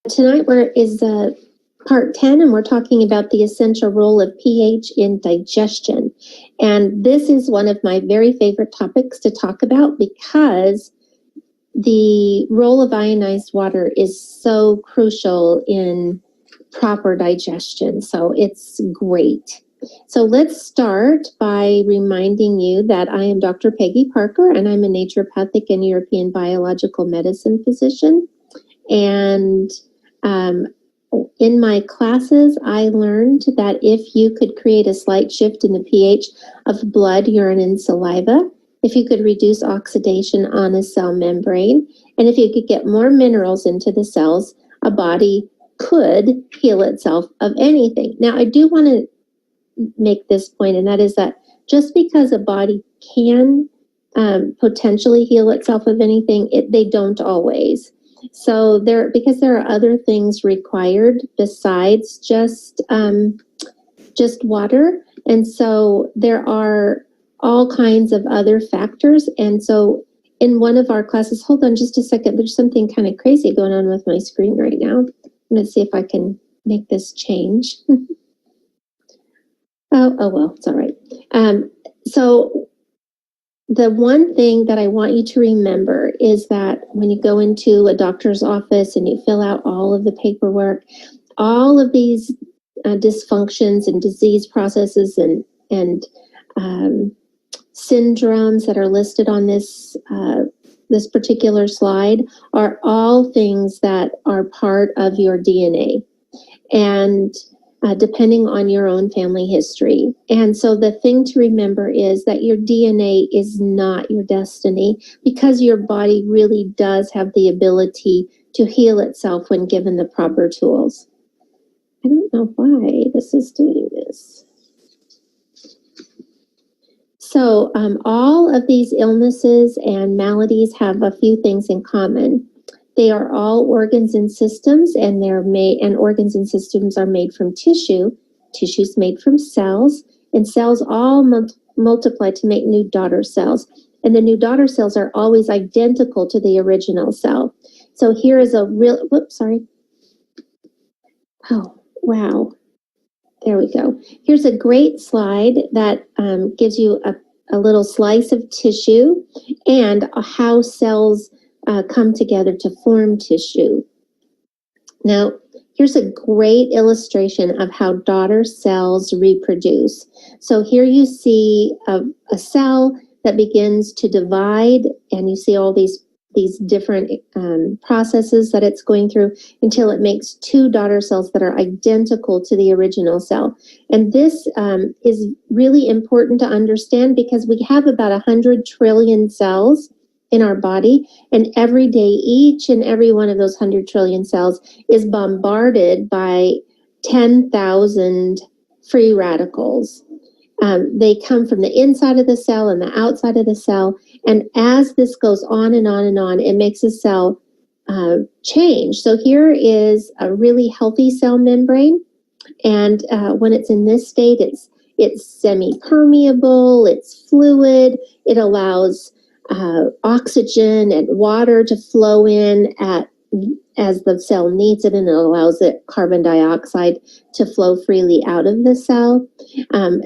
Tonight is part 10, and we're talking about the essential role of pH in digestion. And this is one of my very favorite topics to talk about because the role of ionized water is so crucial in proper digestion. So it's great. So let's start by reminding you that I am Dr. Peggy Parker, and I'm a naturopathic and European biological medicine physician. And in my classes, I learned that if you could create a slight shift in the pH of blood, urine, and saliva, if you could reduce oxidation on a cell membrane, and if you could get more minerals into the cells, a body could heal itself of anything. Now, I do want to make this point, and that is that just because a body can potentially heal itself of anything, they don't always. So because there are other things required besides just water, and so there are all kinds of other factors. And so in one of our classes, hold on just a second, there's something kind of crazy going on with my screen right now. I'm going to see if I can make this change. Oh well, it's all right. So the one thing that I want you to remember is that when you go into a doctor's office and you fill out all of the paperwork, all of these dysfunctions and disease processes and syndromes that are listed on this particular slide are all things that are part of your DNA. And depending on your own family history. And so the thing to remember is that your DNA is not your destiny, because your body really does have the ability to heal itself when given the proper tools. I don't know why this is doing this. So all of these illnesses and maladies have a few things in common. They are all organs and systems, and organs and systems are made from tissue. Tissue's made from cells, and cells all multiply to make new daughter cells. And the new daughter cells are always identical to the original cell. So here is Oh, wow. There we go. Here's a great slide that gives you a little slice of tissue and how cells come together to form tissue. Now, here's a great illustration of how daughter cells reproduce. So here you see a cell that begins to divide, and you see all these different processes that it's going through until it makes two daughter cells that are identical to the original cell. And this is really important to understand because we have about 100 trillion cells in our body, and every day each and every one of those 100 trillion cells is bombarded by 10,000 free radicals. They come from the inside of the cell and the outside of the cell, and as this goes on and on and on, it makes a cell change. So here is a really healthy cell membrane, and when it's in this state, it's semi-permeable, it's fluid, it allows oxygen and water to flow in as the cell needs it, and it allows it carbon dioxide to flow freely out of the cell.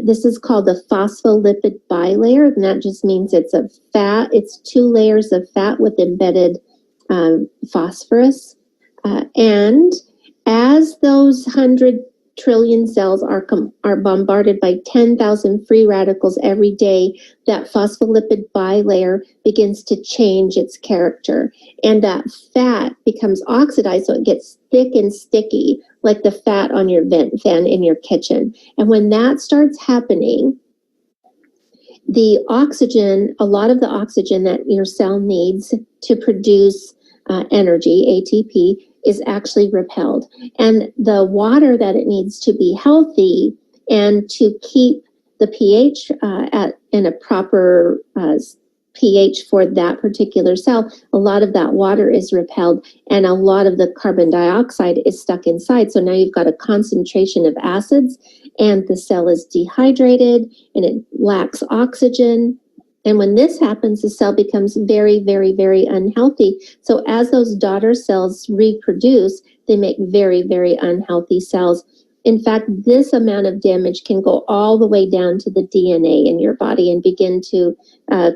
This is called the phospholipid bilayer, and that just means it's two layers of fat with embedded phosphorus. And as those 100 trillion cells are bombarded by 10,000 free radicals every day, that phospholipid bilayer begins to change its character, and that fat becomes oxidized, so it gets thick and sticky like the fat on your vent fan in your kitchen. And when that starts happening, a lot of the oxygen that your cell needs to produce energy, ATP, is actually repelled. And the water that it needs to be healthy and to keep the pH in a proper pH for that particular cell, a lot of that water is repelled and a lot of the carbon dioxide is stuck inside. So now you've got a concentration of acids, and the cell is dehydrated and it lacks oxygen. And when this happens, the cell becomes very, very, very unhealthy. So as those daughter cells reproduce, they make very, very unhealthy cells. In fact, this amount of damage can go all the way down to the DNA in your body and begin to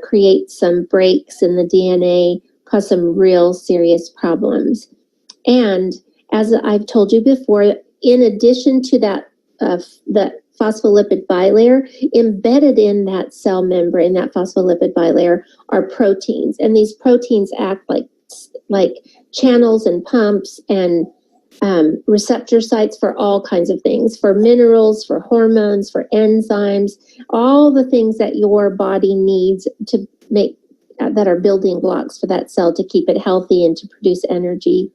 create some breaks in the DNA, cause some real serious problems. And as I've told you before, in addition to that, the phospholipid bilayer, embedded in that cell membrane, that phospholipid bilayer, are proteins. And these proteins act like channels and pumps and receptor sites for all kinds of things, for minerals, for hormones, for enzymes, all the things that your body needs to make, that are building blocks for that cell to keep it healthy and to produce energy.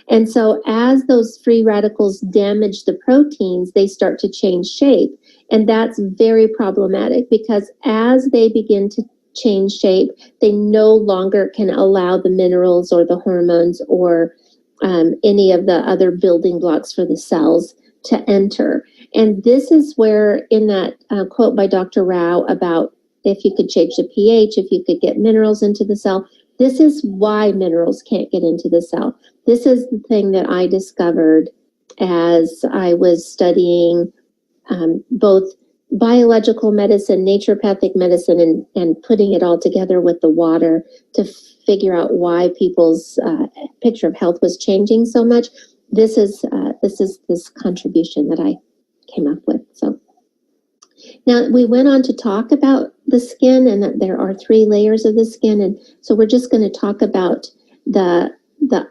And so as those free radicals damage the proteins, they start to change shape. And that's very problematic, because as they begin to change shape, they no longer can allow the minerals or the hormones or any of the other building blocks for the cells to enter. And this is where, in that quote by Dr. Rao about if you could change the pH, if you could get minerals into the cell, this is why minerals can't get into the cell. This is the thing that I discovered as I was studying both biological medicine, naturopathic medicine, and putting it all together with the water to figure out why people's picture of health was changing so much. This is this contribution that I came up with. So now we went on to talk about the skin, and that there are 3 layers of the skin. And so we're just going to talk about the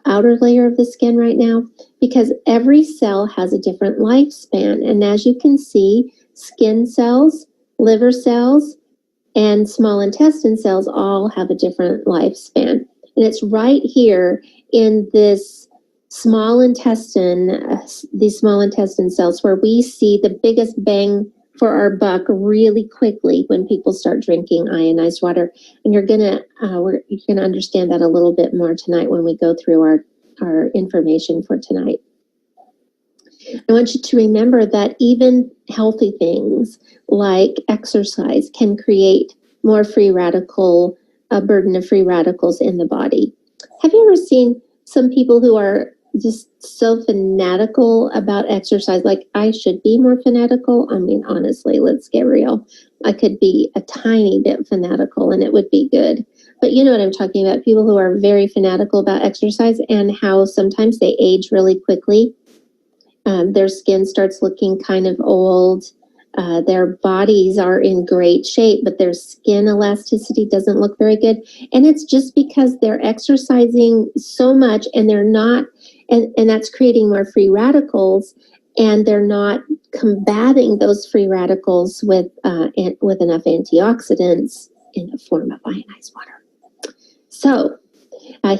outer layer of the skin right now, because every cell has a different lifespan. And as you can see, skin cells, liver cells, and small intestine cells all have a different lifespan. And it's right here in this small intestine, these small intestine cells, where we see the biggest bang for our buck really quickly when people start drinking ionized water. And you're gonna understand that a little bit more tonight when we go through our information for tonight. I want you to remember that even healthy things like exercise can create more free radical, a burden of free radicals in the body. Have you ever seen some people who are just so fanatical about exercise? Like, I should be more fanatical. I mean, honestly, let's get real. I could be a tiny bit fanatical and it would be good. But you know what I'm talking about, people who are very fanatical about exercise and how sometimes they age really quickly. Their skin starts looking kind of old. Their bodies are in great shape, but their skin elasticity doesn't look very good. And it's just because they're exercising so much and they're not, and that's creating more free radicals, and they're not combating those free radicals with enough antioxidants in the form of ionized water. So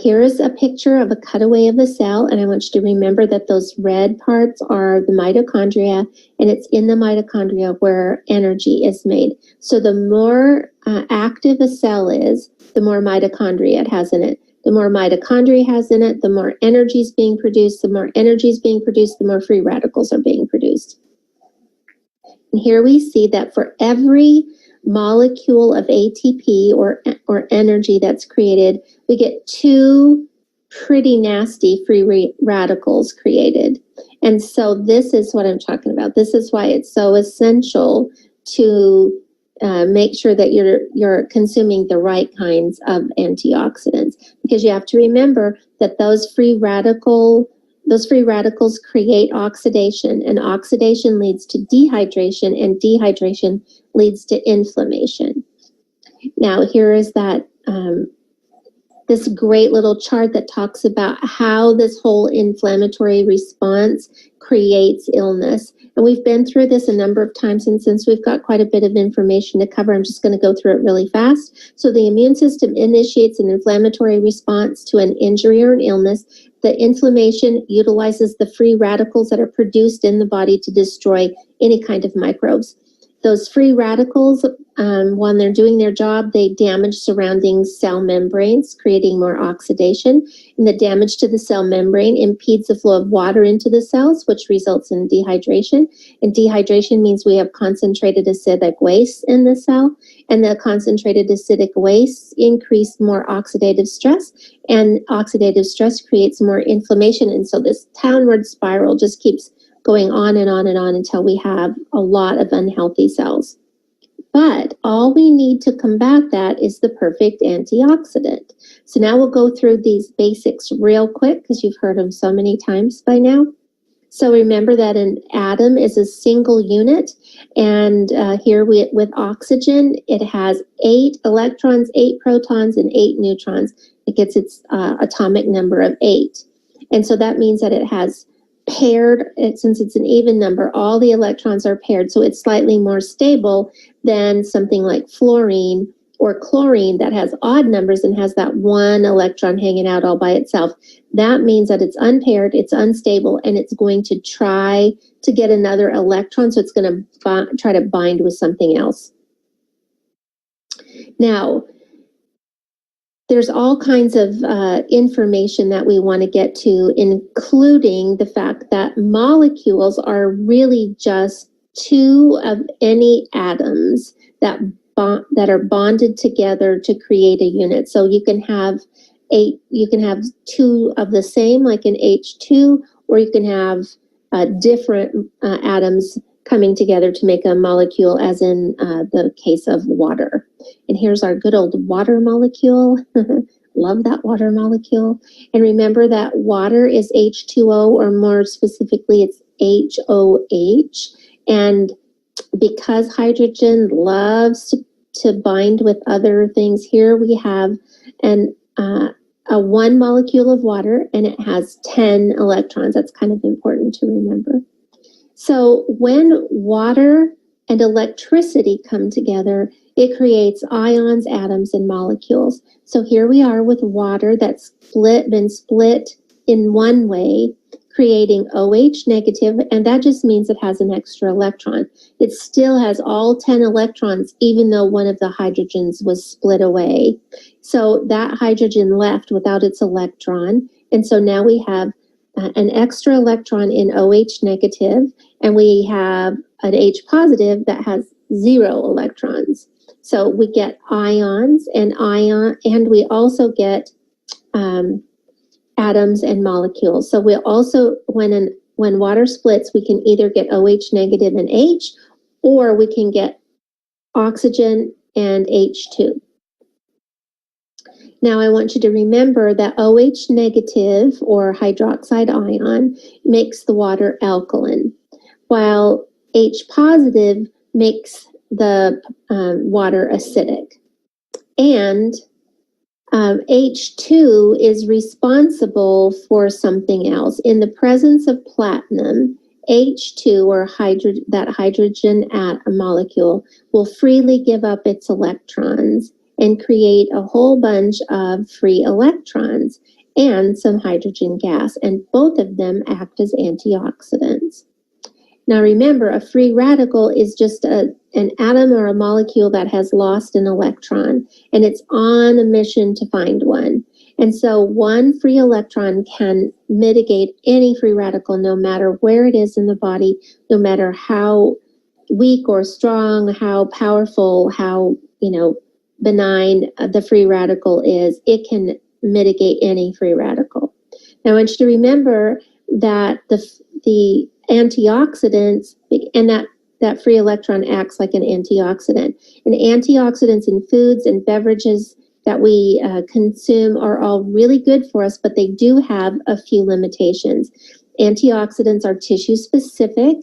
here is a picture of a cutaway of the cell, and I want you to remember that those red parts are the mitochondria, and it's in the mitochondria where energy is made. So the more active a cell is, the more mitochondria it has in it. The more mitochondria it has in it, the more energy is being produced. The more energy is being produced, the more free radicals are being produced. And here we see that for every molecule of ATP or energy that's created, we get 2 pretty nasty free radicals created. And so this is what I'm talking about. This is why it's so essential to make sure that you're consuming the right kinds of antioxidants, because you have to remember that those free radicals create oxidation, and oxidation leads to dehydration, and dehydration leads to inflammation. Now, here is that this great little chart that talks about how this whole inflammatory response creates illness. And we've been through this a number of times, and since we've got quite a bit of information to cover, I'm just going to go through it really fast. So the immune system initiates an inflammatory response to an injury or an illness. The inflammation utilizes the free radicals that are produced in the body to destroy any kind of microbes. Those free radicals, when they're doing their job, they damage surrounding cell membranes, creating more oxidation. And the damage to the cell membrane impedes the flow of water into the cells, which results in dehydration. And dehydration means we have concentrated acidic waste in the cell. and the concentrated acidic wastes increase more oxidative stress, and oxidative stress creates more inflammation. And so this downward spiral just keeps going on and on and on until we have a lot of unhealthy cells. But all we need to combat that is the perfect antioxidant. So now we'll go through these basics real quick because you've heard them so many times by now. So remember that an atom is a single unit, and here with oxygen, it has 8 electrons, 8 protons, and 8 neutrons. It gets its atomic number of 8. And so that means that it has paired, since it's an even number, all the electrons are paired, so it's slightly more stable than something like fluorine or chlorine that has odd numbers and has that one electron hanging out all by itself. That means that it's unpaired, it's unstable, and it's going to try to get another electron, so it's going to try to bind with something else. Now, there's all kinds of information that we want to get to, including the fact that molecules are really just 2 of any atoms that are bonded together to create a unit. So you can have 2 of the same, like an H2, or you can have different atoms coming together to make a molecule, as in the case of water. And here's our good old water molecule. Love that water molecule. And remember that water is H2O, or more specifically, it's HOH. And because hydrogen loves to bind with other things, here we have a 1 molecule of water, and it has 10 electrons. That's kind of important to remember. So when water and electricity come together, it creates ions, atoms, and molecules. So here we are with water that's been split in one way, creating OH negative, and that just means it has an extra electron. It still has all 10 electrons, even though one of the hydrogens was split away. So that hydrogen left without its electron, and so now we have an extra electron in OH negative, and we have an H positive that has 0 electrons. So we get ions and we also get atoms and molecules. So we'll also, when water splits, we can either get OH negative and H, or we can get oxygen and H2. Now I want you to remember that OH negative, or hydroxide ion, makes the water alkaline, while H positive makes the water acidic. And H2 is responsible for something else. In the presence of platinum, H2, or that hydrogen molecule, will freely give up its electrons and create a whole bunch of free electrons and some hydrogen gas, and both of them act as antioxidants. Now remember, a free radical is just an atom or a molecule that has lost an electron, and it's on a mission to find one. And so 1 free electron can mitigate any free radical, no matter where it is in the body, no matter how weak or strong, how powerful, how benign the free radical is. It can mitigate any free radical. Now I want you to remember that the antioxidants, and that free electron acts like an antioxidant. And antioxidants in foods and beverages that we consume are all really good for us, but they do have a few limitations. Antioxidants are tissue specific,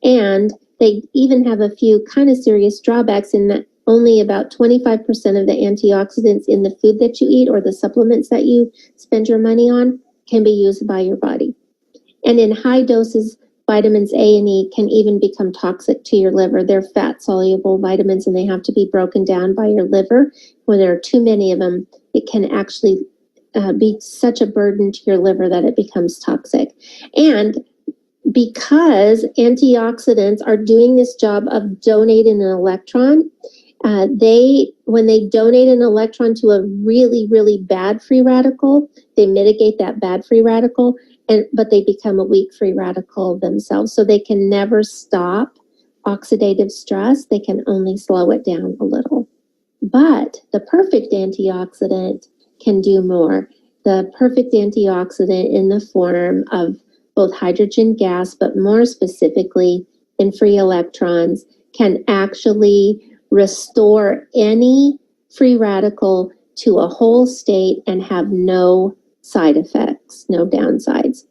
and they even have a few kind of serious drawbacks in that only about 25% of the antioxidants in the food that you eat or the supplements that you spend your money on can be used by your body. And in high doses, vitamins A and E can even become toxic to your liver. They're fat-soluble vitamins, and they have to be broken down by your liver. When there are too many of them, it can actually be such a burden to your liver that it becomes toxic. And because antioxidants are doing this job of donating an electron, when they donate an electron to a really, really bad free radical, they mitigate that bad free radical, but they become a weak free radical themselves. So they can never stop oxidative stress. They can only slow it down a little. But the perfect antioxidant can do more. The perfect antioxidant in the form of both hydrogen gas, but more specifically in free electrons, can actually restore any free radical to a whole state and have no side effects, no downsides.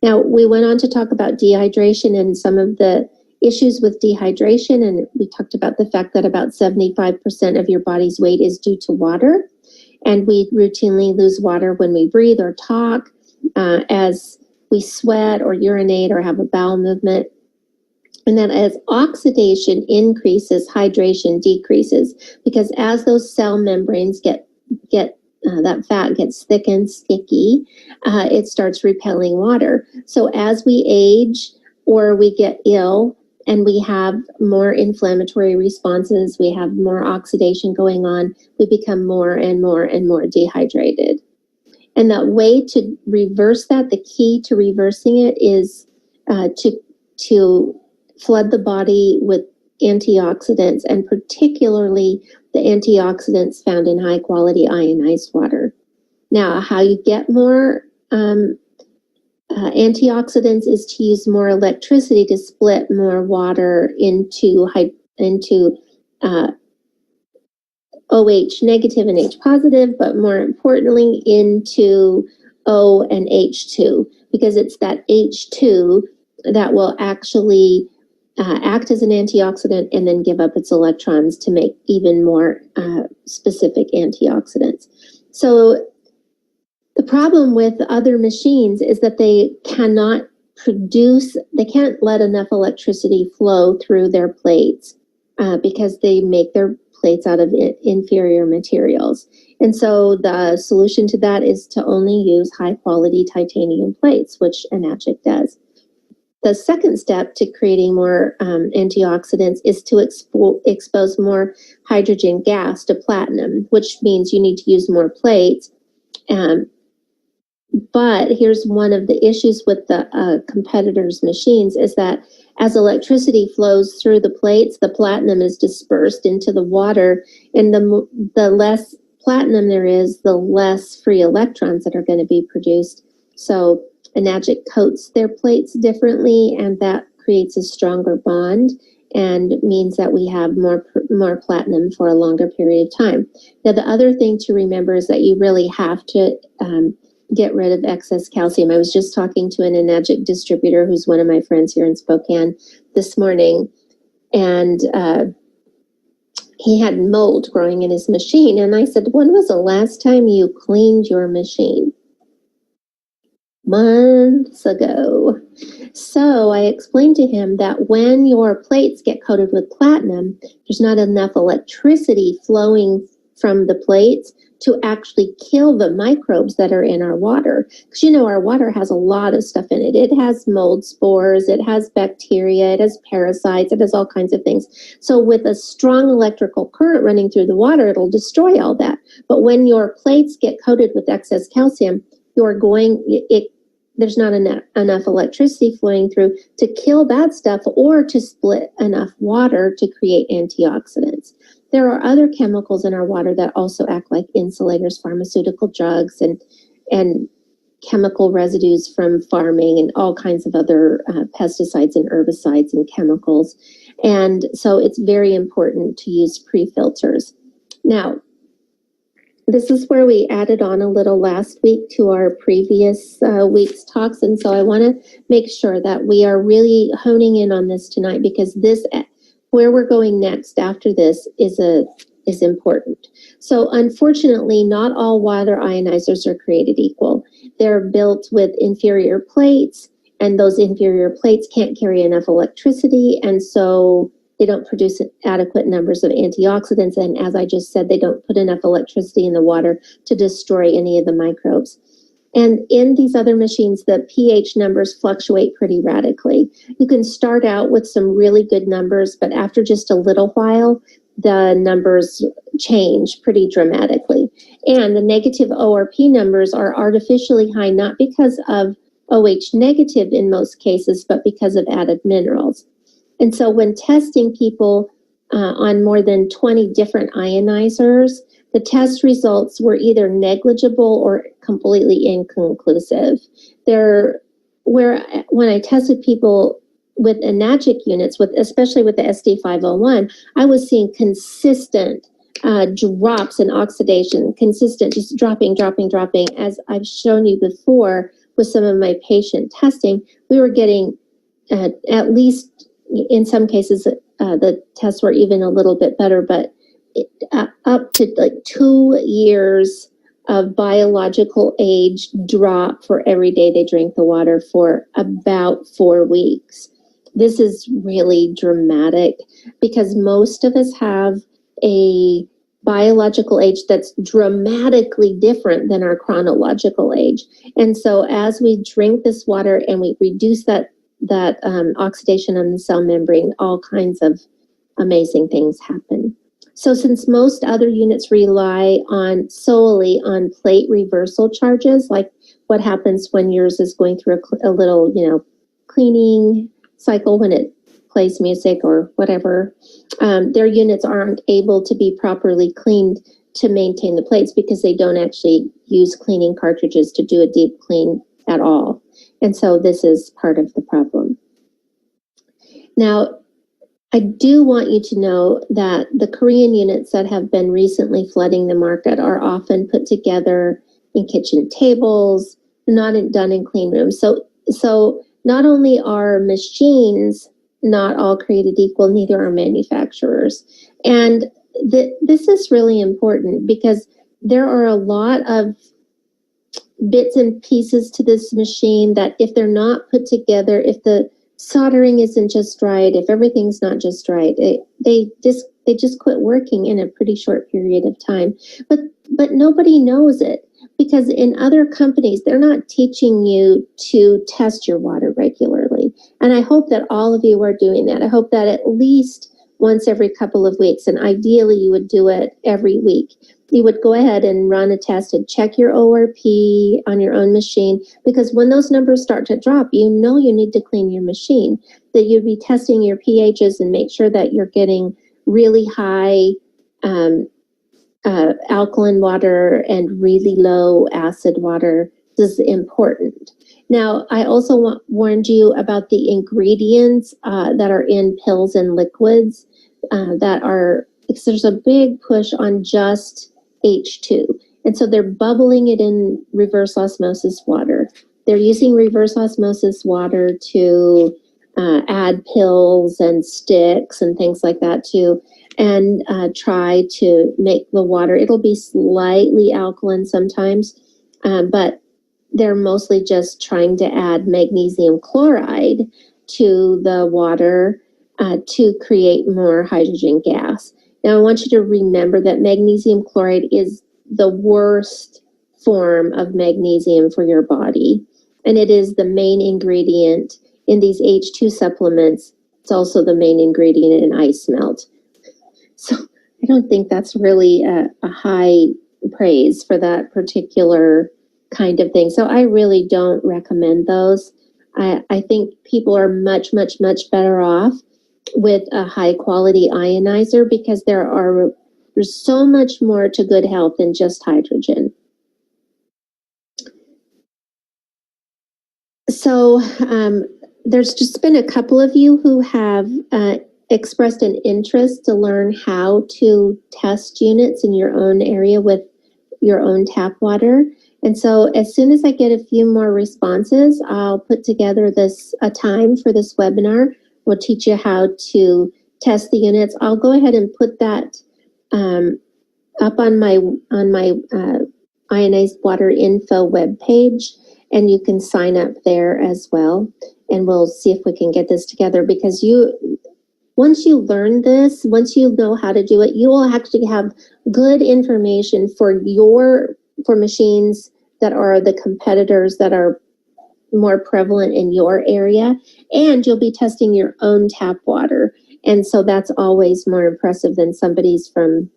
Now, we went on to talk about dehydration and some of the issues with dehydration, and we talked about the fact that about 75% of your body's weight is due to water, and we routinely lose water when we breathe or talk, as we sweat or urinate or have a bowel movement. And then as oxidation increases, hydration decreases, because as those cell membranes get that fat gets thick and sticky, it starts repelling water. So as we age or we get ill and we have more inflammatory responses, we have more oxidation going on, we become more and more and more dehydrated. And the way to reverse that, the key to reversing it is to flood the body with antioxidants, and particularly the antioxidants found in high quality ionized water. Now, how you get more antioxidants is to use more electricity to split more water into OH negative and H positive, but more importantly into O and H2, because it's that H2 that will actually act as an antioxidant and then give up its electrons to make even more specific antioxidants. So the problem with other machines is that they can't let enough electricity flow through their plates because they make their plates out of inferior materials. And so the solution to that is to only use high quality titanium plates, which Enagic does. The second step to creating more antioxidants is to expose more hydrogen gas to platinum, which means you need to use more plates. But here's one of the issues with the competitors' machines is that as electricity flows through the plates, the platinum is dispersed into the water, and the less platinum there is, the less free electrons that are going to be produced. So Enagic coats their plates differently, and that creates a stronger bond and means that we have more platinum for a longer period of time. Now, the other thing to remember is that you really have to get rid of excess calcium. I was just talking to an Enagic distributor who's one of my friends here in Spokane this morning, and he had mold growing in his machine. And I said, when was the last time you cleaned your machine? Months ago. So I explained to him that when your plates get coated with platinum, there's not enough electricity flowing from the plates to actually kill the microbes that are in our water. Because our water has a lot of stuff in it. It has mold spores, it has bacteria, it has parasites, it has all kinds of things. So with a strong electrical current running through the water, it'll destroy all that. But when your plates get coated with excess calcium, there's not enough electricity flowing through to kill that stuff or to split enough water to create antioxidants. There are other chemicals in our water that also act like insulators, pharmaceutical drugs, and chemical residues from farming and all kinds of other pesticides and herbicides and chemicals. And so it's very important to use pre-filters. Now, this is where we added on a little last week to our previous week's talks. And so I want to make sure that we are really honing in on this tonight, because where we're going next after this is important. So unfortunately, not all water ionizers are created equal. They're built with inferior plates, and those inferior plates can't carry enough electricity. And so they don't produce adequate numbers of antioxidants. And as I just said, they don't put enough electricity in the water to destroy any of the microbes. And in these other machines, the pH numbers fluctuate pretty radically. You can start out with some really good numbers, but after just a little while, the numbers change pretty dramatically. And the negative ORP numbers are artificially high, not because of OH negative in most cases, but because of added minerals. And so when testing people on more than 20 different ionizers, the test results were either negligible or completely inconclusive. When I tested people with enagic units, especially with the SD501, I was seeing consistent drops in oxidation, consistent, just dropping. As I've shown you before with some of my patient testing, we were getting at least, in some cases, the tests were even a little bit better, but up to like 2 years of biological age drop for every day they drink the water for about 4 weeks. This is really dramatic because most of us have a biological age that's dramatically different than our chronological age. And so as we drink this water and we reduce that oxidation on the cell membrane, all kinds of amazing things happen. So since most other units rely solely on plate reversal charges, like what happens when yours is going through a little, cleaning cycle when it plays music or whatever, their units aren't able to be properly cleaned to maintain the plates because they don't actually use cleaning cartridges to do a deep clean at all. And so this is part of the problem. Now, I do want you to know that the Korean units that have been recently flooding the market are often put together in kitchen tables, not done in clean rooms. So not only are machines not all created equal, neither are manufacturers. And this is really important because there are a lot of bits and pieces to this machine that if they're not put together, if the soldering isn't just right, if everything's not just right, they just quit working in a pretty short period of time. But nobody knows it because in other companies, they're not teaching you to test your water regularly. And I hope that all of you are doing that. I hope that at least once every couple of weeks, and ideally you would do it every week. You would go ahead and run a test and check your ORP on your own machine, because when those numbers start to drop, you know you need to clean your machine, that you'd be testing your pHs and make sure that you're getting really high alkaline water and really low acid water. This is important. Now, I also warned you about the ingredients that are in pills and liquids because there's a big push on just H2. And so they're bubbling it in reverse osmosis water. They're using reverse osmosis water to add pills and sticks and things like that and try to make the water. It'll be slightly alkaline sometimes, but they're mostly just trying to add magnesium chloride to the water to create more hydrogen gas. Now, I want you to remember that magnesium chloride is the worst form of magnesium for your body, and it is the main ingredient in these H2 supplements. It's also the main ingredient in ice melt. So I don't think that's really a high praise for that particular kind of thing. So I really don't recommend those. I think people are much, much, much better off with a high quality ionizer because there's so much more to good health than just hydrogen. So there's just been a couple of you who have expressed an interest to learn how to test units in your own area with your own tap water. And so as soon as I get a few more responses, I'll put together a time for this webinar. We'll teach you how to test the units. I'll go ahead and put that up on my ionized water info webpage, and you can sign up there as well. And we'll see if we can get this together, because once you learn this, once you know how to do it, you will actually have good information for machines that are the competitors that are more prevalent in your area, and you'll be testing your own tap water. And so that's always more impressive than somebody's from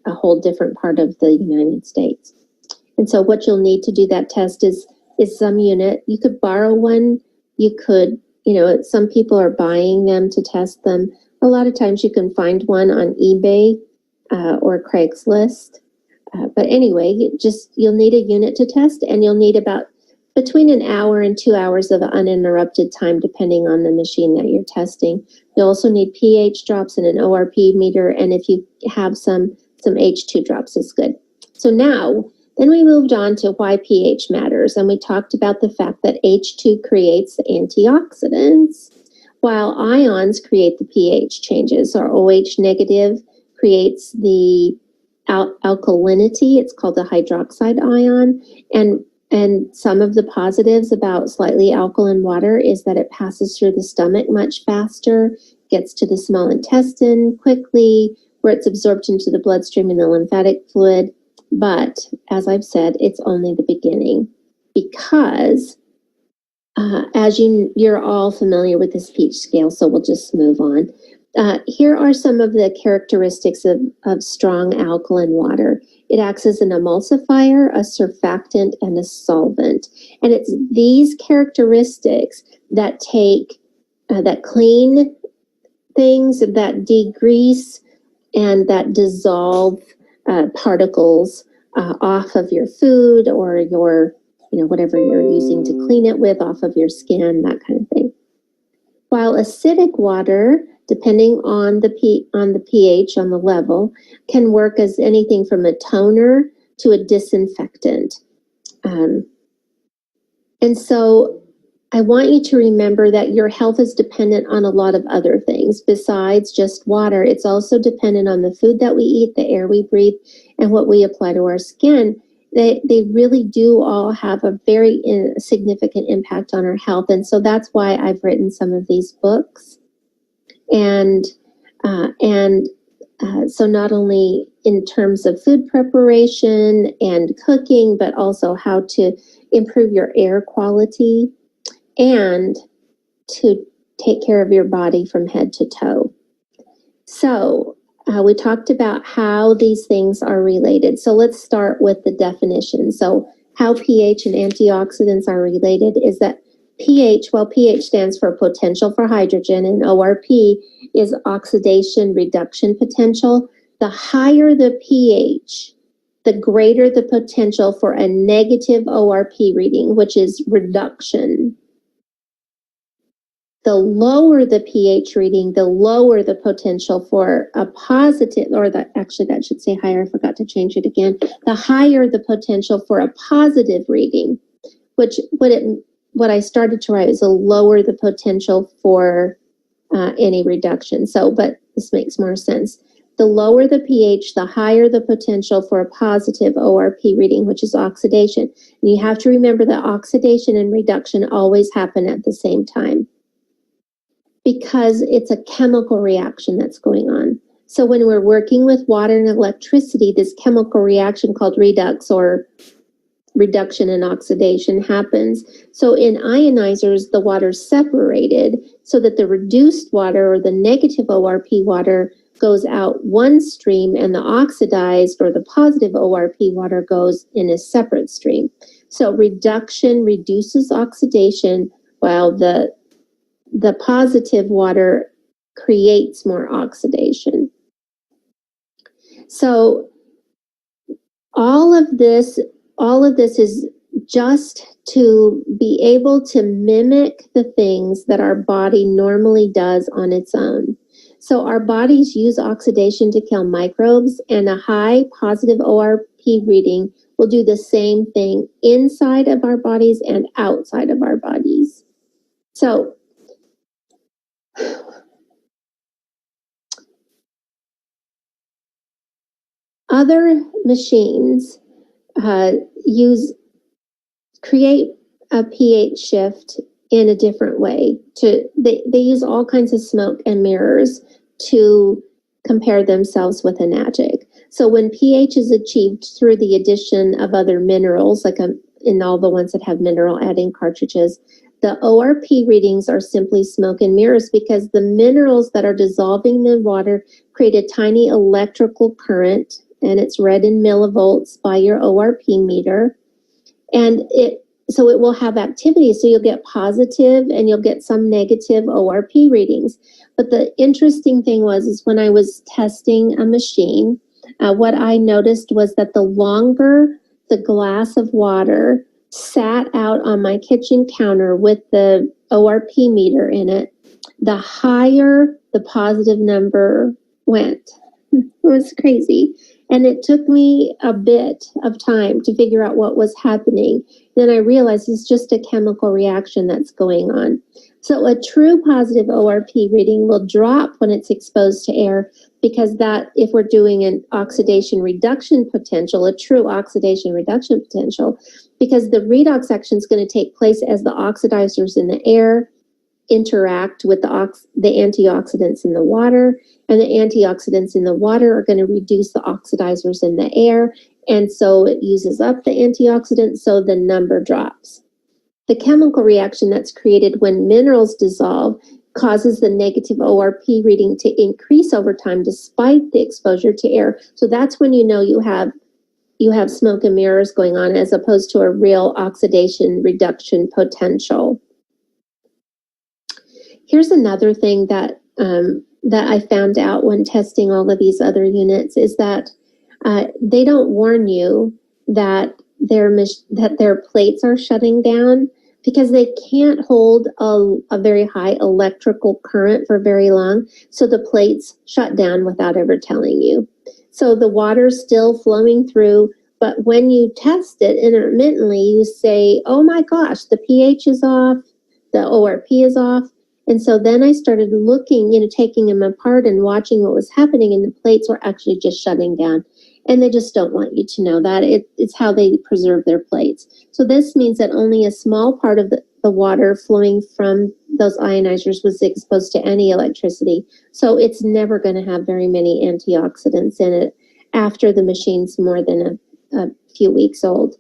a whole different part of the United States. And so what you'll need to do that test is some unit. You could borrow one. You could, some people are buying them to test them. A lot of times you can find one on eBay or Craigslist. But anyway, you'll need a unit to test, and you'll need about between an hour and 2 hours of uninterrupted time, depending on the machine that you're testing. You'll also need pH drops and an ORP meter, and if you have some H2 drops is good. So then we moved on to why pH matters, and we talked about the fact that H2 creates antioxidants, while ions create the pH changes. Our OH negative creates the alkalinity. It's called the hydroxide ion, and some of the positives about slightly alkaline water is that it passes through the stomach much faster, gets to the small intestine quickly, where it's absorbed into the bloodstream and the lymphatic fluid. But as I've said, it's only the beginning, because as you're all familiar with this pH scale, so we'll just move on. Here are some of the characteristics of strong alkaline water. It acts as an emulsifier, a surfactant, and a solvent. And it's these characteristics that that clean things, that degrease, and that dissolve particles off of your food or your, whatever you're using to clean it with, off of your skin, that kind of thing. While acidic water, depending on the pH, on the level, can work as anything from a toner to a disinfectant. And so I want you to remember that your health is dependent on a lot of other things besides just water. It's also dependent on the food that we eat, the air we breathe, and what we apply to our skin. They really do all have a very significant impact on our health. And so that's why I've written some of these books. And so not only in terms of food preparation and cooking, but also how to improve your air quality and to take care of your body from head to toe. So we talked about how these things are related. So let's start with the definition. So how pH and antioxidants are related is that pH stands for potential for hydrogen, and ORP is oxidation reduction potential. The higher the pH, the greater the potential for a negative ORP reading, which is reduction. The lower the pH reading, the lower the potential for a positive, that should say higher, I forgot to change it again. The higher the potential for a positive reading, which what I started to write is a lower the potential for any reduction. But this makes more sense. The lower the pH, the higher the potential for a positive ORP reading, which is oxidation. And you have to remember that oxidation and reduction always happen at the same time, because it's a chemical reaction that's going on. So when we're working with water and electricity, this chemical reaction called redox or reduction and oxidation happens. So in ionizers, the water's separated so that the reduced water or the negative ORP water goes out one stream, and the oxidized or the positive ORP water goes in a separate stream. So reduction reduces oxidation, while the positive water creates more oxidation. So all of this is just to be able to mimic the things that our body normally does on its own. So our bodies use oxidation to kill microbes, and a high positive ORP reading will do the same thing inside of our bodies and outside of our bodies. So other machines create a pH shift in a different way. They use all kinds of smoke and mirrors to compare themselves with a magic. So when pH is achieved through the addition of other minerals, like in all the ones that have mineral adding cartridges, the ORP readings are simply smoke and mirrors, because the minerals that are dissolving in the water create a tiny electrical current, and it's read in millivolts by your ORP meter. And so it will have activity. So you'll get positive and you'll get some negative ORP readings. But the interesting thing is when I was testing a machine, what I noticed was that the longer the glass of water sat out on my kitchen counter with the ORP meter in it, the higher the positive number went. It was crazy. And it took me a bit of time to figure out what was happening. Then I realized it's just a chemical reaction that's going on. So a true positive ORP reading will drop when it's exposed to air, because that, if we're doing an oxidation reduction potential, a true oxidation reduction potential, because the redox action is going to take place as the oxidizers in the air interact with the antioxidants in the water, and the antioxidants in the water are going to reduce the oxidizers in the air, and so it uses up the antioxidants, so the number drops. The chemical reaction that's created when minerals dissolve causes the negative ORP reading to increase over time despite the exposure to air. So that's when you know you have smoke and mirrors going on, as opposed to a real oxidation reduction potential. Here's another thing that I found out when testing all of these other units is that they don't warn you that their plates are shutting down, because they can't hold a very high electrical current for very long. So the plates shut down without ever telling you. So the water's still flowing through, but when you test it intermittently, you say, oh my gosh, the pH is off, the ORP is off. And so then I started looking, taking them apart and watching what was happening, and the plates were actually just shutting down. And they just don't want you to know that. It's how they preserve their plates. So this means that only a small part of the water flowing from those ionizers was exposed to any electricity. So it's never going to have very many antioxidants in it after the machine's more than a few weeks old.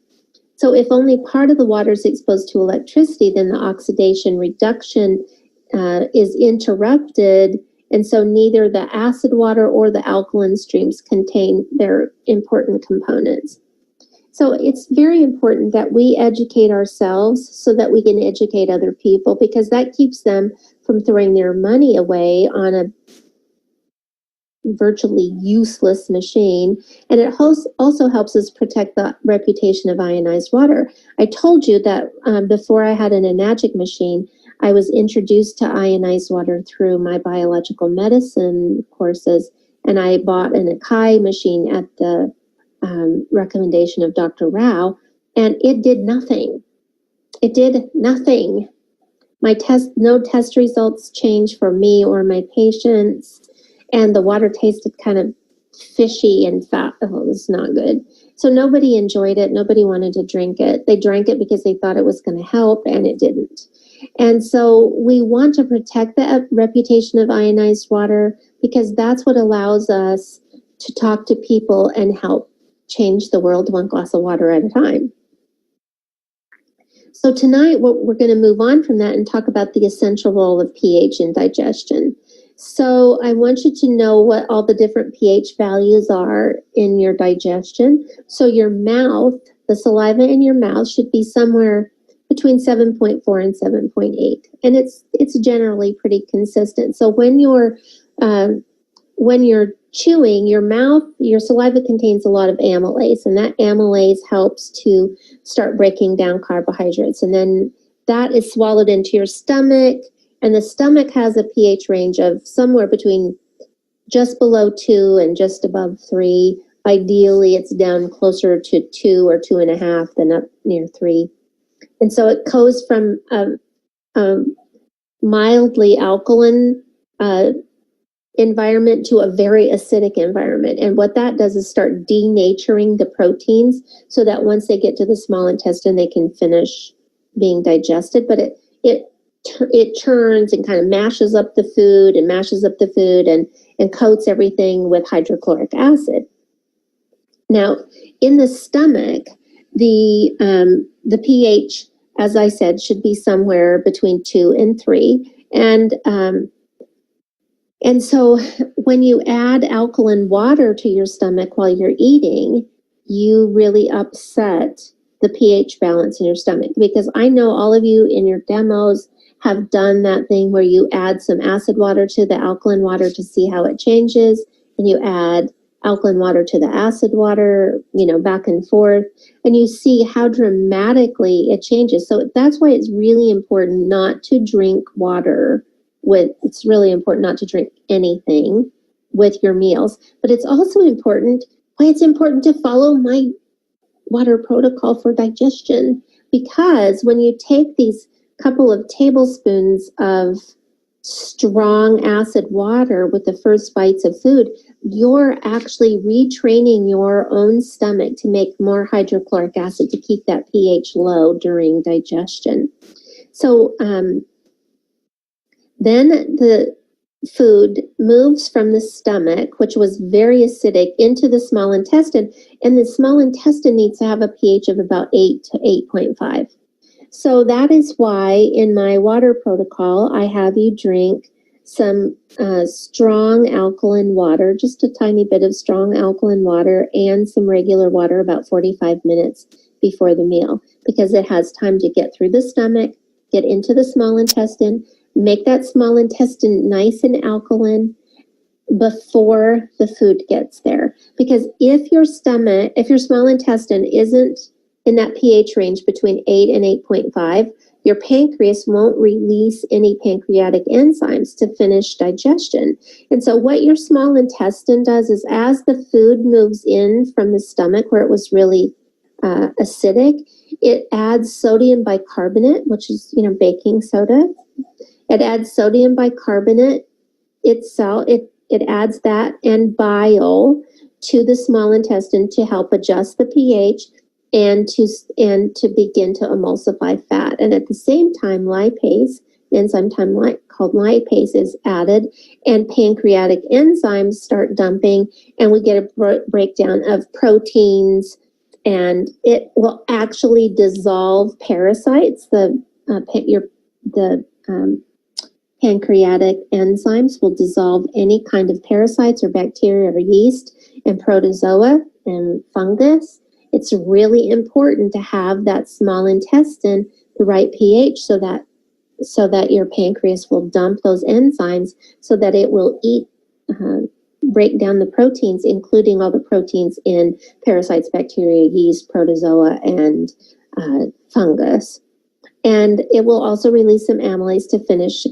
So if only part of the water is exposed to electricity, then the oxidation reduction is interrupted, and so neither the acid water or the alkaline streams contain their important components. So it's very important that we educate ourselves so that we can educate other people, because that keeps them from throwing their money away on a virtually useless machine. And it also helps us protect the reputation of ionized water. I told you that before I had an Enagic machine, I was introduced to ionized water through my biological medicine courses, and I bought an Akai machine at the recommendation of Dr. Rao, and it did nothing. It did nothing. No test results changed for me or my patients, and the water tasted kind of fishy and fat. Oh, it was not good. So nobody enjoyed it. Nobody wanted to drink it. They drank it because they thought it was going to help, and it didn't. And so we want to protect the reputation of ionized water, because that's what allows us to talk to people and help change the world one glass of water at a time. So tonight, we're going to move on from that and talk about the essential role of pH in digestion. So I want you to know what all the different pH values are in your digestion. So your mouth, the saliva in your mouth, should be somewhere between 7.4 and 7.8, and it's generally pretty consistent. So when you're chewing, your saliva contains a lot of amylase, and that amylase helps to start breaking down carbohydrates, and then that is swallowed into your stomach, and the stomach has a pH range of somewhere between just below 2 and just above 3. Ideally, it's down closer to 2 or 2.5 than up near 3. And so it goes from a mildly alkaline environment to a very acidic environment. And what that does is start denaturing the proteins so that once they get to the small intestine, they can finish being digested. But it churns and kind of mashes up the food and coats everything with hydrochloric acid. Now, in the stomach, the pH, as I said, should be somewhere between 2 and 3. And so when you add alkaline water to your stomach while you're eating, you really upset the pH balance in your stomach, because I know all of you in your demos have done that thing where you add some acid water to the alkaline water to see how it changes, and you add alkaline water to the acid water, back and forth, and you see how dramatically it changes. So that's why it's really important not to drink water it's really important not to drink anything with your meals. But it's also important to follow my water protocol for digestion, because when you take these couple of tablespoons of strong acid water with the first bites of food, you're actually retraining your own stomach to make more hydrochloric acid to keep that pH low during digestion. So then the food moves from the stomach, which was very acidic, into the small intestine, and the small intestine needs to have a pH of about 8 to 8.5. So that is why in my water protocol, I have you drink some strong alkaline water, just a tiny bit of strong alkaline water, and some regular water about 45 minutes before the meal, because it has time to get through the stomach, get into the small intestine, make that small intestine nice and alkaline before the food gets there. Because if your small intestine isn't in that pH range between 8 and 8.5, your pancreas won't release any pancreatic enzymes to finish digestion. And so what your small intestine does is, as the food moves in from the stomach where it was really acidic, it adds sodium bicarbonate, which is, baking soda. It adds sodium bicarbonate itself. It adds that and bile to the small intestine to help adjust the pH and to begin to emulsify fat. And at the same time, lipase, enzyme called lipase, is added, and pancreatic enzymes start dumping, and we get a breakdown of proteins, and it will actually dissolve parasites. The pancreatic enzymes will dissolve any kind of parasites or bacteria or yeast and protozoa and fungus. It's really important to have that small intestine the right pH so that your pancreas will dump those enzymes, so that it will break down the proteins, including all the proteins in parasites, bacteria, yeast, protozoa, and fungus. And it will also release some amylase to finish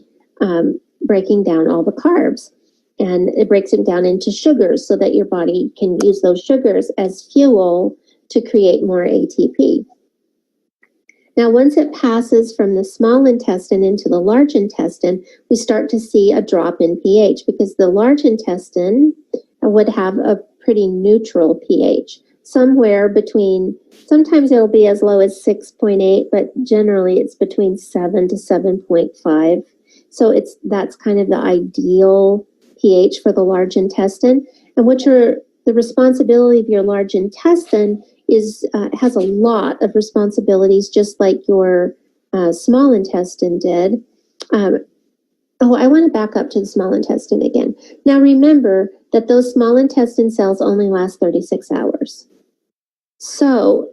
breaking down all the carbs. And it breaks them down into sugars so that your body can use those sugars as fuel to create more ATP. Now, once it passes from the small intestine into the large intestine, we start to see a drop in pH, because the large intestine would have a pretty neutral pH, somewhere between, sometimes it'll be as low as 6.8, but generally it's between 7 to 7.5. So that's kind of the ideal pH for the large intestine. And the responsibility of your large intestine has a lot of responsibilities, just like your small intestine did. I want to back up to the small intestine again. Now remember that those small intestine cells only last 36 hours. So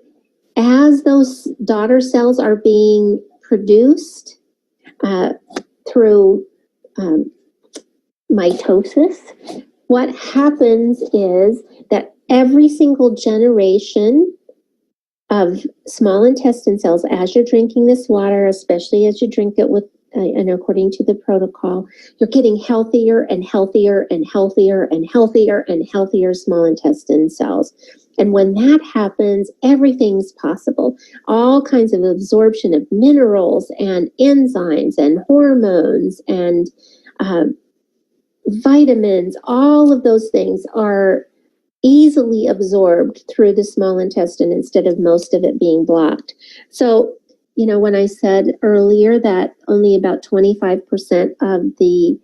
as those daughter cells are being produced through mitosis, what happens is that every single generation of small intestine cells, as you're drinking this water, especially as you drink it with, and according to the protocol, you're getting healthier and healthier and healthier and healthier and healthier small intestine cells. And when that happens, everything's possible. All kinds of absorption of minerals and enzymes and hormones and vitamins, all of those things are easily absorbed through the small intestine instead of most of it being blocked. So, when I said earlier that only about 25% of the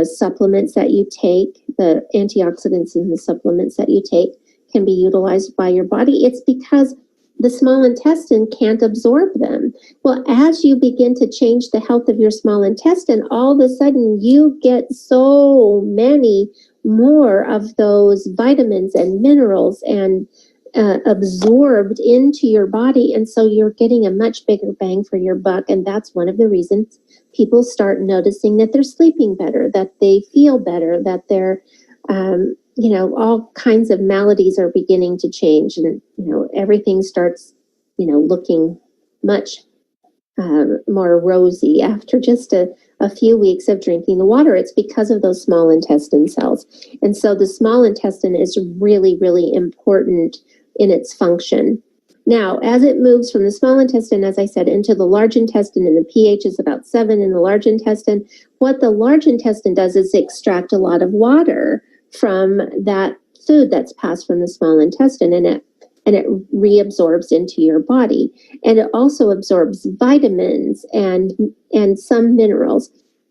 supplements that you take, the antioxidants in the supplements that you take, can be utilized by your body, it's because the small intestine can't absorb them. Well, as you begin to change the health of your small intestine, all of a sudden you get so many more of those vitamins and minerals and absorbed into your body, and so you're getting a much bigger bang for your buck. And that's one of the reasons people start noticing that they're sleeping better, that they feel better, that they're all kinds of maladies are beginning to change, and everything starts looking much more rosy after just a few weeks of drinking the water. It's because of those small intestine cells. And so the small intestine is really, really important in its function. Now, as it moves from the small intestine, as I said, into the large intestine, and the pH is about 7 in the large intestine, what the large intestine does is extract a lot of water from that food that's passed from the small intestine, and it reabsorbs into your body. And it also absorbs vitamins and some minerals.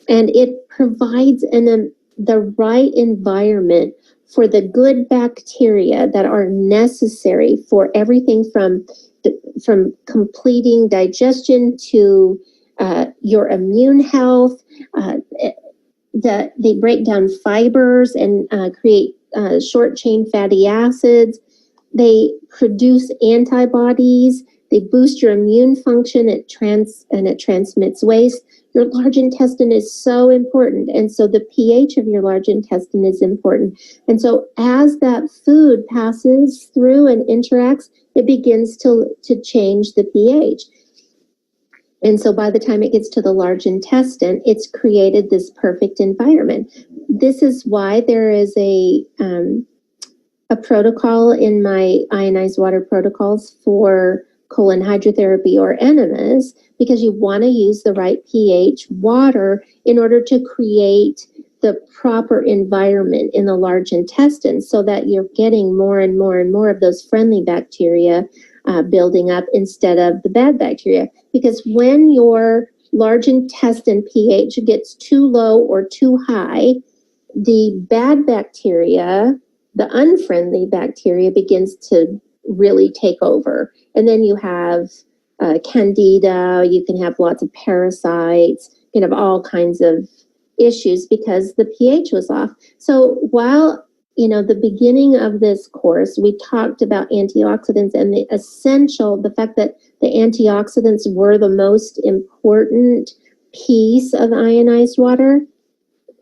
And it provides the right environment for the good bacteria that are necessary for everything from completing digestion to your immune health. They break down fibers and create short chain fatty acids. They produce antibodies. They boost your immune function. It transmits waste. Your large intestine is so important. And so the pH of your large intestine is important. And so as that food passes through and interacts, it begins to change the pH. And so by the time it gets to the large intestine, it's created this perfect environment. This is why there is a protocol in my ionized water protocols for colon hydrotherapy or enemas, because you want to use the right pH water in order to create the proper environment in the large intestine, so that you're getting more and more and more of those friendly bacteria building up instead of the bad bacteria. Because when your large intestine pH gets too low or too high, the bad bacteria, the unfriendly bacteria, begins to really take over. And then you have candida, you can have lots of parasites, you can have all kinds of issues because the pH was off. So while the beginning of this course, we talked about antioxidants and the fact that the antioxidants were the most important piece of ionized water.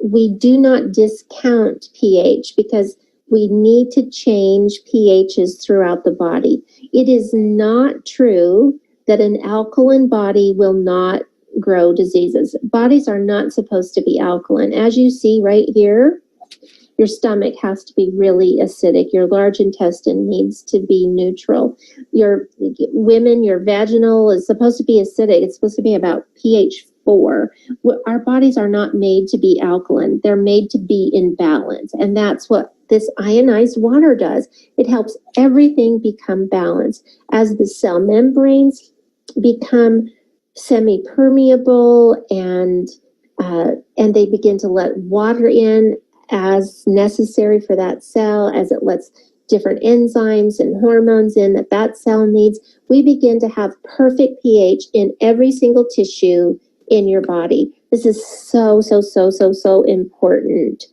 We do not discount pH because we need to change pHs throughout the body. It is not true that an alkaline body will not grow diseases. Bodies are not supposed to be alkaline. As you see right here, your stomach has to be really acidic. Your large intestine needs to be neutral. Your vaginal is supposed to be acidic. It's supposed to be about pH 4. Our bodies are not made to be alkaline. They're made to be in balance. And that's what this ionized water does. It helps everything become balanced. As the cell membranes become semi-permeable and they begin to let water in as necessary for that cell, as it lets different enzymes and hormones in that cell needs, we begin to have perfect pH in every single tissue in your body. This is so important.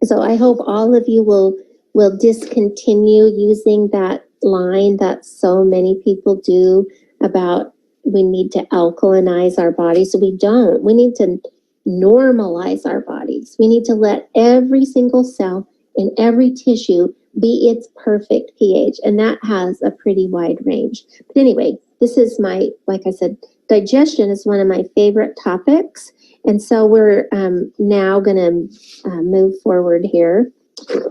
So I hope all of you will discontinue using that line that so many people do about we need to alkalinize our bodies. So we don't. We need to normalize our bodies. We need to let every single cell in every tissue be its perfect pH, and that has a pretty wide range. But anyway, this is like I said, digestion is one of my favorite topics, and so we're now going to move forward here.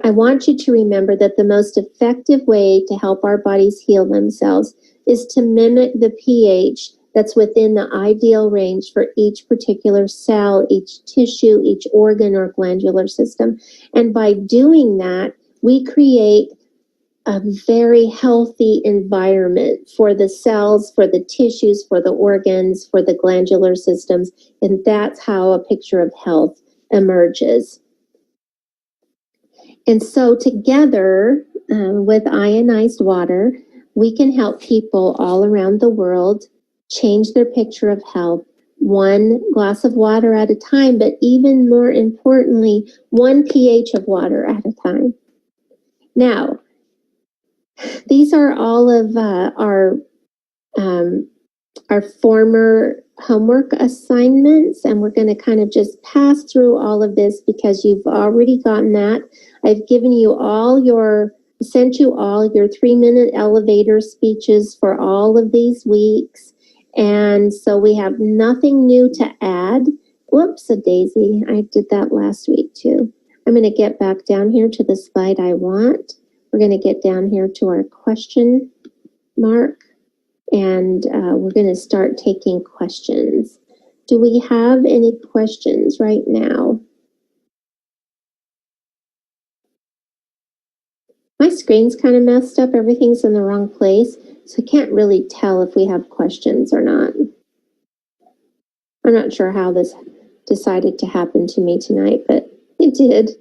I want you to remember that the most effective way to help our bodies heal themselves is to mimic the pH that's within the ideal range for each particular cell, each tissue, each organ or glandular system. And by doing that, we create a very healthy environment for the cells, for the tissues, for the organs, for the glandular systems. And that's how a picture of health emerges. And so together with ionized water, we can help people all around the world change their picture of health, one glass of water at a time, but even more importantly, one pH of water at a time. Now, These are all of our former homework assignments, and we're going to kind of just pass through all of this because you've already gotten that. I've given you sent you all your 3-minute elevator speeches for all of these weeks. And so we have nothing new to add. Whoops, a daisy. I did that last week too. I'm going to get back down here to the slide I want. We're going to get down here to our question mark, and we're going to start taking questions. Do we have any questions right now? My screen's kind of messed up. Everything's in the wrong place, so I can't really tell if we have questions or not. I'm not sure how this decided to happen to me tonight, but it did.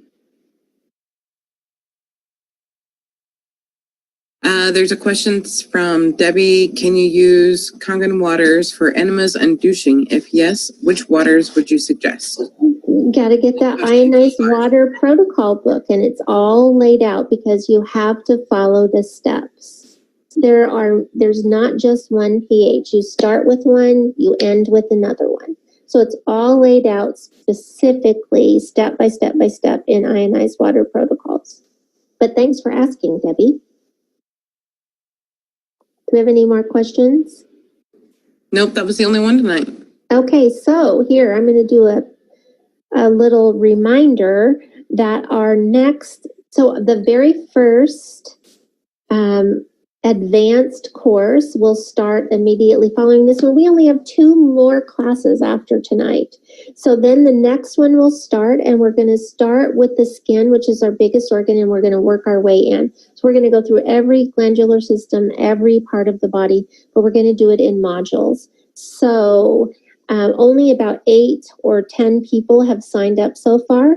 There's a question from Debbie. Can you use Kangen waters for enemas and douching? If yes, which waters would you suggest? You got to get that ionized water protocol book, and it's all laid out because you have to follow the steps. There's not just one pH. You start with one, you end with another one. So it's all laid out specifically, step by step by step, in ionized water protocols. But thanks for asking, Debbie. Do we have any more questions? Nope, that was the only one tonight. Okay, so here I'm going to do a little reminder that the very first advanced course will start immediately following this one. We only have 2 more classes after tonight. So then the next one will start, and we're going to start with the skin, which is our biggest organ, and we're going to work our way in. So we're going to go through every glandular system, every part of the body, but we're going to do it in modules. So only about 8 or 10 people have signed up so far.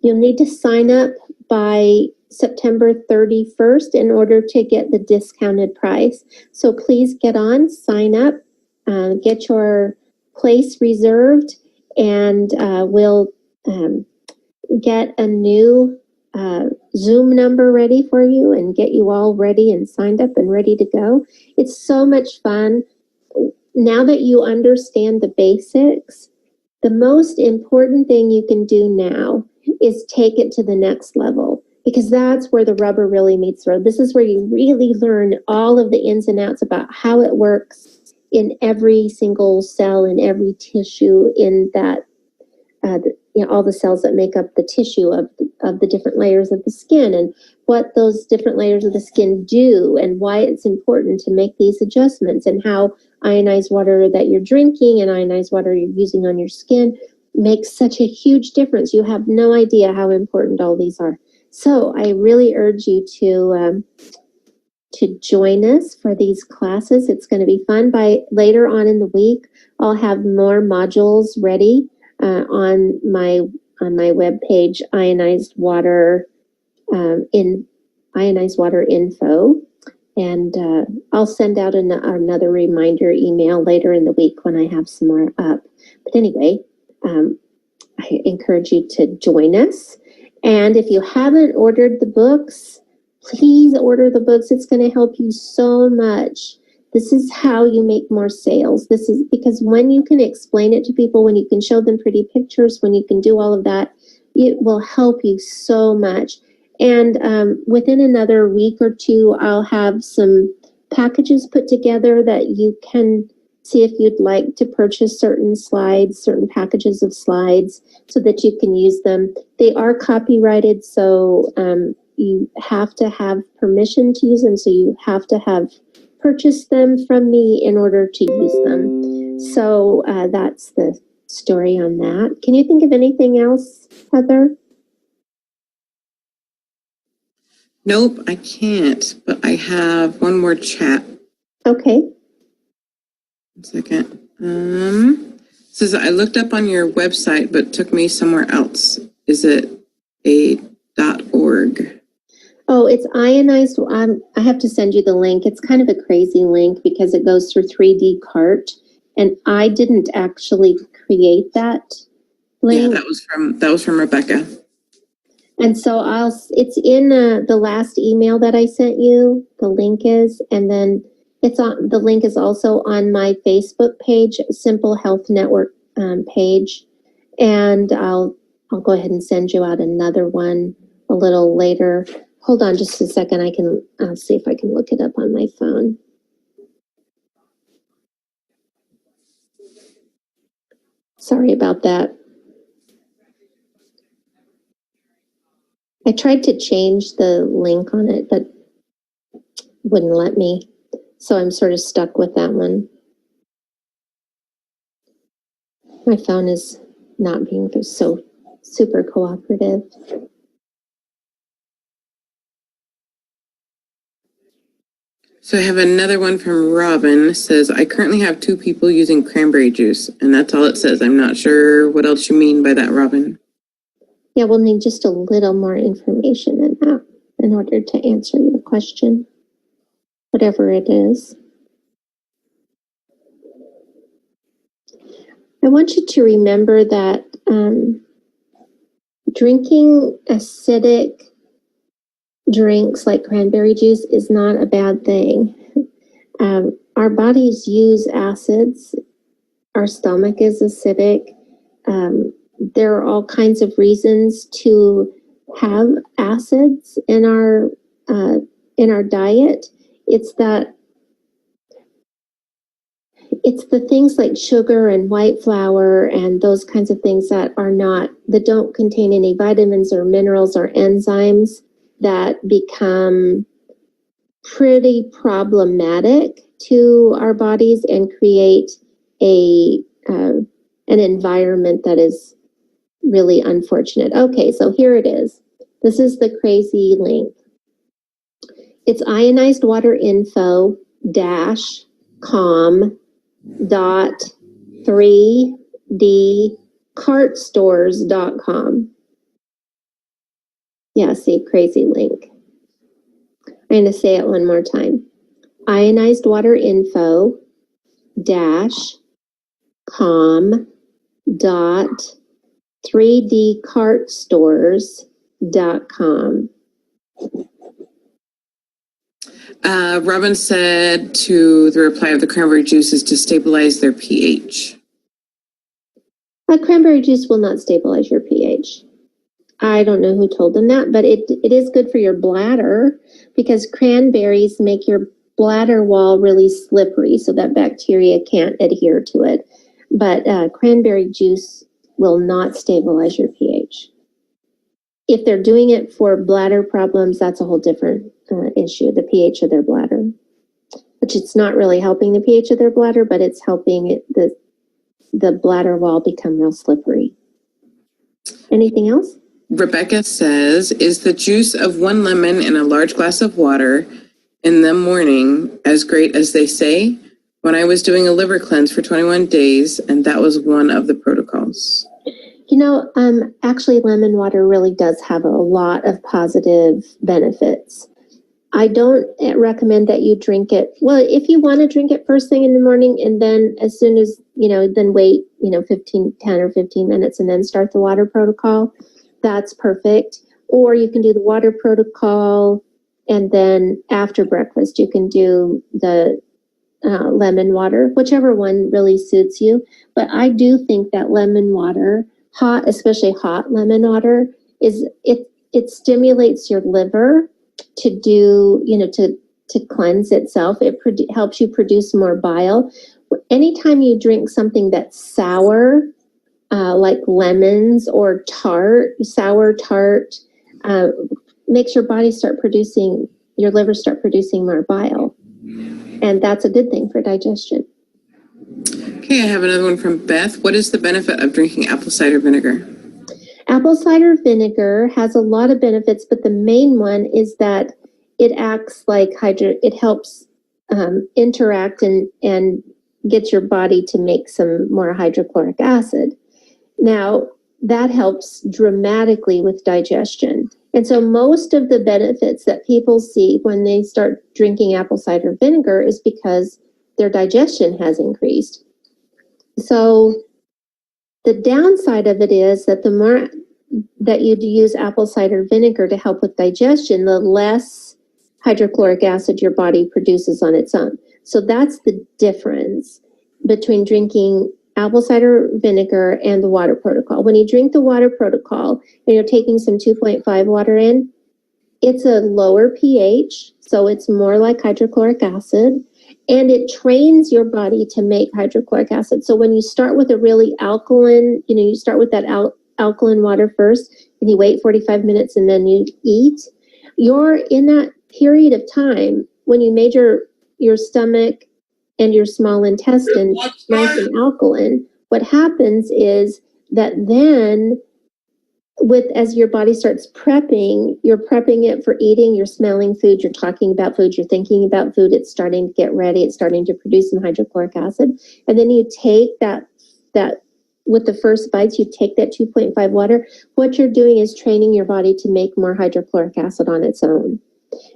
You'll need to sign up by September 31st in order to get the discounted price. So please get on, sign up, get your place reserved, and we'll get a new Zoom number ready for you and get you all ready and signed up and ready to go. It's so much fun. Now that you understand the basics, the most important thing you can do now is take it to the next level, because that's where the rubber really meets the road. This is where you really learn all of the ins and outs about how it works in every single cell, in every tissue, in that all the cells that make up the tissue of the different layers of the skin, and what those different layers of the skin do, and why it's important to make these adjustments, and how ionized water that you're drinking and ionized water you're using on your skin makes such a huge difference. You have no idea how important all these are. So I really urge you to join us for these classes. It's going to be fun. By later on in the week, I'll have more modules ready on my webpage, ionized water info, and I'll send out another reminder email later in the week when I have some more up. But anyway, I encourage you to join us. And if you haven't ordered the books, please order the books. It's going to help you so much. This is how you make more sales. This is because when you can explain it to people, when you can show them pretty pictures, when you can do all of that, it will help you so much. And within another week or 2, I'll have some packages put together that you can see if you'd like to purchase certain slides, certain packages of slides, so that you can use them. They are copyrighted, so you have to have permission to use them. So you have to have purchased them from me in order to use them. So that's the story on that. Can you think of anything else, Heather? Nope, I can't, but I have one more chat. Okay. 1 second. Says I looked up on your website, but took me somewhere else. Is it a .org? Oh, it's ionized. I have to send you the link. It's kind of a crazy link because it goes through 3D Cart, and I didn't actually create that link. Yeah, that was from Rebecca. And so it's in the last email that I sent you, the link is, and then the link is also on my Facebook page, Simple Health Network page. And I'll go ahead and send you out another one a little later. Hold on just a second. I'll see if I can look it up on my phone. Sorry about that. I tried to change the link on it, but wouldn't let me. So I'm sort of stuck with that one. My phone is not being so super cooperative. So I have another one from Robin. It says, I currently have 2 people using cranberry juice, and that's all it says. I'm not sure what else you mean by that, Robin. Yeah, we'll need just a little more information than that in order to answer your question, whatever it is. I want you to remember that drinking acidic drinks like cranberry juice is not a bad thing. Our bodies use acids. Our stomach is acidic. There are all kinds of reasons to have acids in our diet. It's the things like sugar and white flour and those kinds of things that don't contain any vitamins or minerals or enzymes that become pretty problematic to our bodies and create an environment that is really unfortunate. Okay, so here it is. This is the crazy link. It's ionizedwaterinfo.com.3dcartstores.com. Yeah, see, crazy link. I'm going to say it one more time. ionizedwater.com.3dcartstores.com. Robin said to the reply of the cranberry juice is to stabilize their pH. Cranberry juice will not stabilize your pH. I don't know who told them that, but it is good for your bladder because cranberries make your bladder wall really slippery so that bacteria can't adhere to it. But cranberry juice will not stabilize your pH. If they're doing it for bladder problems, that's a whole different issue, the pH of their bladder, which it's not really helping the pH of their bladder, but it's helping the bladder wall become real slippery. Anything else? Rebecca says, is the juice of 1 lemon in a large glass of water in the morning as great as they say? When I was doing a liver cleanse for 21 days, and that was one of the protocols. Actually, lemon water really does have a lot of positive benefits. I don't recommend that you drink it. Well, if you want to drink it first thing in the morning and then as soon as, then wait, 10 or 15 minutes and then start the water protocol, that's perfect. Or you can do the water protocol and then after breakfast, you can do the lemon water, whichever one really suits you. But I do think that lemon water, especially hot lemon water, it stimulates your liver to do, to cleanse itself. It helps you produce more bile. Anytime you drink something that's sour, like lemons or sour tart, makes your liver start producing more bile. And that's a good thing for digestion. Okay, I have another one from Beth. What is the benefit of drinking apple cider vinegar? Apple cider vinegar has a lot of benefits, but the main one is that it acts like it helps interact and gets your body to make some more hydrochloric acid. Now, that helps dramatically with digestion. And so most of the benefits that people see when they start drinking apple cider vinegar is because their digestion has increased. So the downside of it is that the more that you'd use apple cider vinegar to help with digestion, the less hydrochloric acid your body produces on its own. So that's the difference between drinking apple cider vinegar and the water protocol. When you drink the water protocol and you're taking some 2.5 water in, it's a lower pH, so it's more like hydrochloric acid, and it trains your body to make hydrochloric acid. So when you start with a really alkaline, you start with that alkaline water first, and you wait 45 minutes and then you eat, you're in that period of time when you made your stomach and your small intestine nice and alkaline. What happens is that then as your body starts prepping, you're prepping it for eating, you're smelling food, you're talking about food, you're thinking about food, it's starting to get ready, it's starting to produce some hydrochloric acid. And then you take that with the first bites, you take that 2.5 water. What you're doing is training your body to make more hydrochloric acid on its own.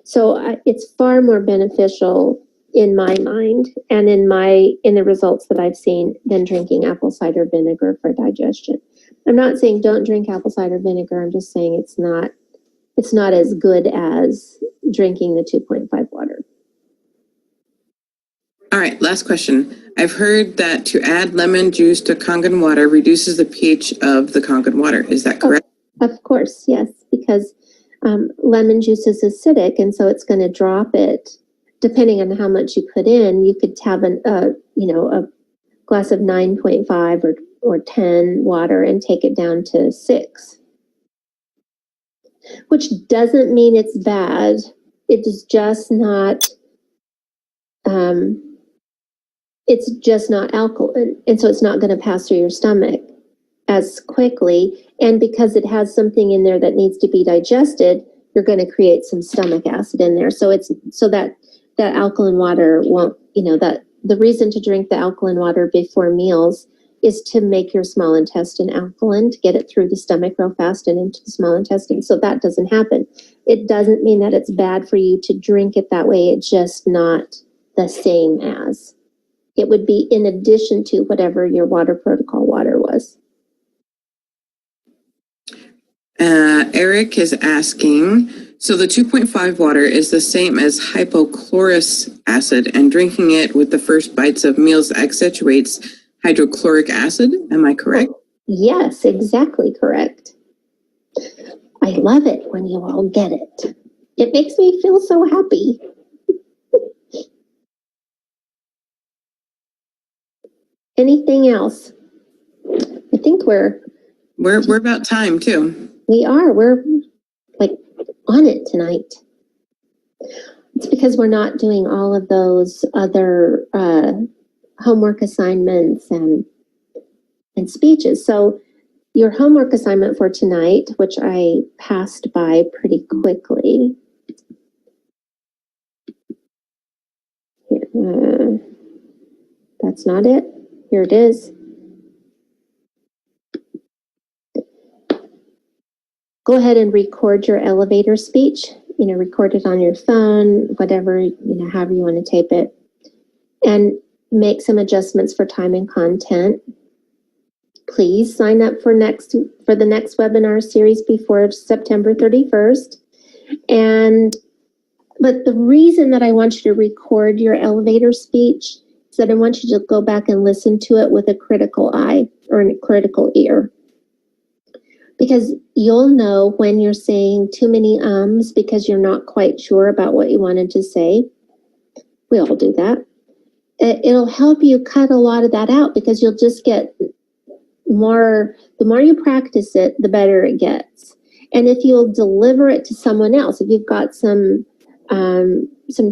So it's far more beneficial in my mind and in the results that I've seen than drinking apple cider vinegar for digestion. I'm not saying don't drink apple cider vinegar. I'm just saying it's not as good as drinking the 2.5 water. All right, last question. I've heard that to add lemon juice to Kangen water reduces the pH of the Kangen water. Is that correct? Oh, of course, yes, because lemon juice is acidic, and so it's going to drop it. Depending on how much you put in, you could have a glass of 9.5 or 10 water and take it down to 6, which doesn't mean it's bad. It is just not. It's just not alkaline, and so it's not going to pass through your stomach as quickly. And because it has something in there that needs to be digested, you're going to create some stomach acid in there. So that alkaline water won't. That the reason to drink the alkaline water before meals is to make your small intestine alkaline, to get it through the stomach real fast and into the small intestine. So that doesn't happen. It doesn't mean that it's bad for you to drink it that way. It's just not the same as. It would be in addition to whatever your water protocol water was. Eric is asking, so the 2.5 water is the same as hypochlorous acid, and drinking it with the first bites of meals accentuates hydrochloric acid. Am I correct? Yes, exactly correct. I love it when you all get it. It makes me feel so happy. Anything else? I think we're about time too. We are. We're like on it tonight. It's because we're not doing all of those other homework assignments and speeches. So your homework assignment for tonight, which I passed by pretty quickly. That's not it. Here it is. Go ahead and record your elevator speech. Record it on your phone, whatever, however you want to tape it. And make some adjustments for time and content. Please sign up for the next webinar series before September 31st. But the reason that I want you to record your elevator speech is that I want you to go back and listen to it with a critical eye or a critical ear. Because you'll know when you're saying too many ums because you're not quite sure about what you wanted to say. We all do that. It'll help you cut a lot of that out because you'll just get more. The more you practice it, the better it gets. And if you'll deliver it to someone else, if you've got some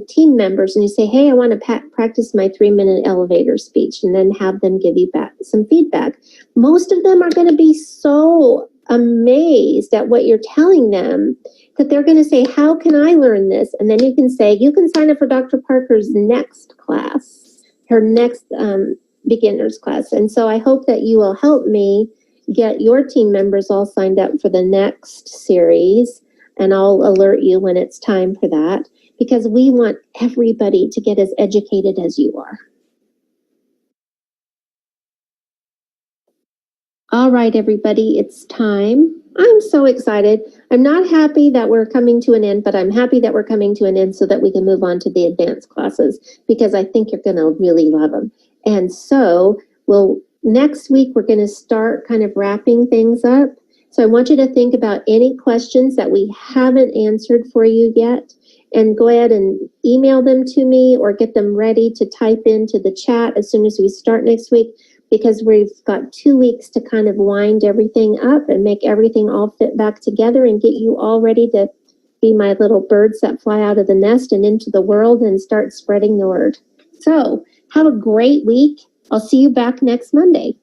team members and you say, hey, I want to practice my 3-minute elevator speech, and then have them give you back some feedback. Most of them are going to be so amazed at what you're telling them that they're going to say, how can I learn this? And then you can say, you can sign up for Dr. Parker's next class, her next beginner's class. And so I hope that you will help me get your team members all signed up for the next series, and I'll alert you when it's time for that, because we want everybody to get as educated as you are. All right, everybody, it's time. I'm so excited. I'm not happy that we're coming to an end, but I'm happy that we're coming to an end so that we can move on to the advanced classes because I think you're going to really love them. And so, next week we're going to start kind of wrapping things up. So I want you to think about any questions that we haven't answered for you yet and go ahead and email them to me or get them ready to type into the chat as soon as we start next week, because we've got 2 weeks to kind of wind everything up and make everything all fit back together and get you all ready to be my little birds that fly out of the nest and into the world and start spreading the word. So have a great week. I'll see you back next Monday.